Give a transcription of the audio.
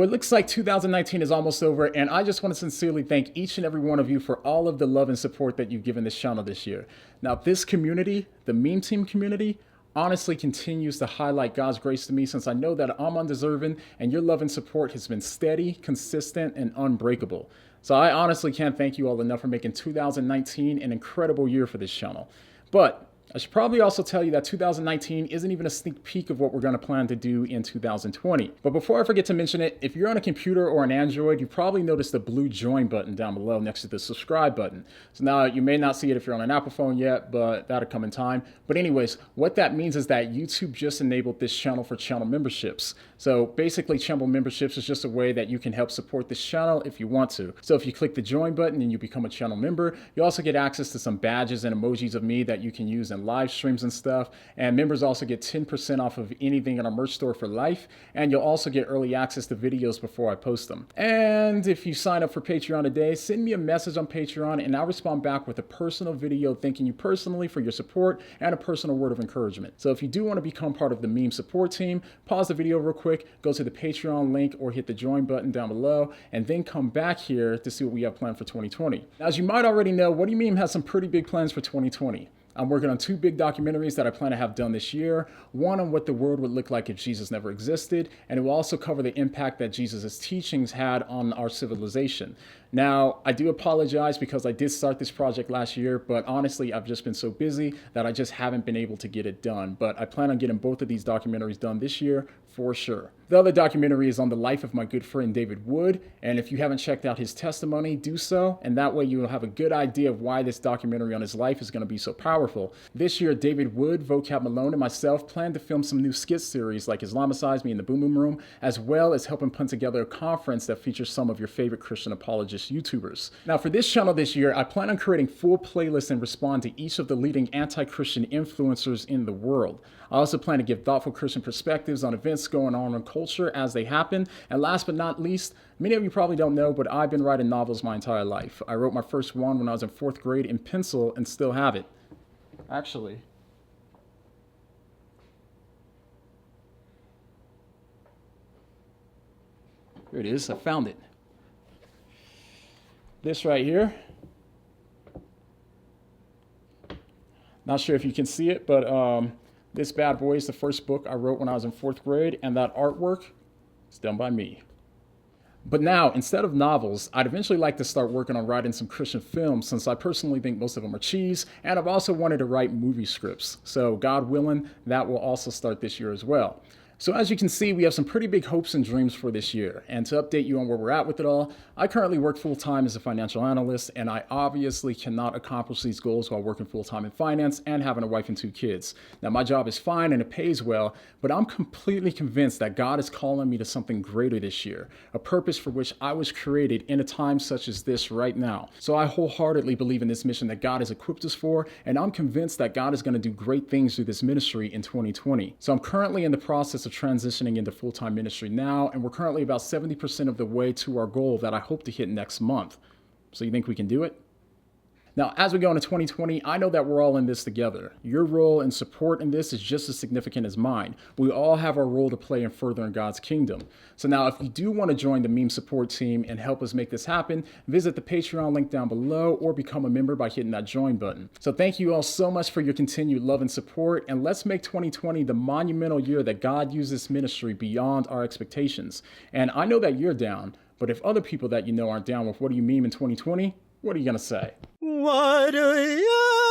Well, it looks like 2019 is almost over, and I just want to sincerely thank each and every one of you for all of the love and support that you've given this channel this year. Now, this community, the meme team community, honestly continues to highlight God's grace to me, since I know that I'm undeserving, and your love and support has been steady, consistent, and unbreakable. So I honestly can't thank you all enough for making 2019 an incredible year for this channel. But I should probably also tell you that 2019 isn't even a sneak peek of what we're going to plan to do in 2020. But before I forget to mention it, if you're on a computer or an Android, you probably noticed the blue join button down below next to the subscribe button. So now you may not see it if you're on an Apple phone yet, but that'll come in time. But anyways, what that means is that YouTube just enabled this channel for channel memberships. So basically, channel memberships is just a way that you can help support this channel if you want to. So if you click the join button and you become a channel member, you also get access to some badges and emojis of me that you can use in live streams and stuff. And members also get 10% off of anything in our merch store for life. And you'll also get early access to videos before I post them. And if you sign up for Patreon today, send me a message on Patreon and I'll respond back with a personal video thanking you personally for your support and a personal word of encouragement. So if you do want to become part of the meme support team, pause the video real quick, go to the Patreon link or hit the join button down below, and then come back here to see what we have planned for 2020. Now, as you might already know, What Do You Meme has some pretty big plans for 2020. I'm working on 2 big documentaries that I plan to have done this year. One on what the world would look like if Jesus never existed, and it will also cover the impact that Jesus' teachings had on our civilization. Now, I do apologize because I did start this project last year, but honestly, I've just been so busy that I just haven't been able to get it done. But I plan on getting both of these documentaries done this year for sure. The other documentary is on the life of my good friend David Wood, and if you haven't checked out his testimony, do so, and that way you will have a good idea of why this documentary on his life is going to be so powerful. This year, David Wood, Vocab Malone, and myself plan to film some new skit series like Islamicize Me in the Boom Boom Room, as well as helping put together a conference that features some of your favorite Christian apologist YouTubers. Now, for this channel this year, I plan on creating full playlists and respond to each of the leading anti-Christian influencers in the world. I also plan to give thoughtful Christian perspectives on events going on in culture as they happen. And last but not least, many of you probably don't know, but I've been writing novels my entire life. I wrote my first one when I was in 4th grade in pencil and still have it. Actually, here it is. I found it. This right here. Not sure if you can see it, but this bad boy is the first book I wrote when I was in 4th grade, and that artwork is done by me. But now, instead of novels, I'd eventually like to start working on writing some Christian films, since I personally think most of them are cheese, and I've also wanted to write movie scripts. So God willing, that will also start this year as well. So as you can see, we have some pretty big hopes and dreams for this year. And to update you on where we're at with it all, I currently work full-time as a financial analyst, and I obviously cannot accomplish these goals while working full-time in finance and having a wife and 2 kids. Now, my job is fine and it pays well, but I'm completely convinced that God is calling me to something greater this year, a purpose for which I was created in a time such as this right now. So I wholeheartedly believe in this mission that God has equipped us for, and I'm convinced that God is going to do great things through this ministry in 2020. So I'm currently in the process of transitioning into full-time ministry now, and we're currently about 70% of the way to our goal that I hope to hit next month. So you think we can do it? Now, as we go into 2020, I know that we're all in this together. Your role and support in this is just as significant as mine. We all have our role to play in furthering God's kingdom. So now, if you do want to join the meme support team and help us make this happen, visit the Patreon link down below or become a member by hitting that join button. So thank you all so much for your continued love and support, and let's make 2020 the monumental year that God uses this ministry beyond our expectations. And I know that you're down, but if other people that you know aren't down with What Do You Meme in 2020, what are you going to say? What do you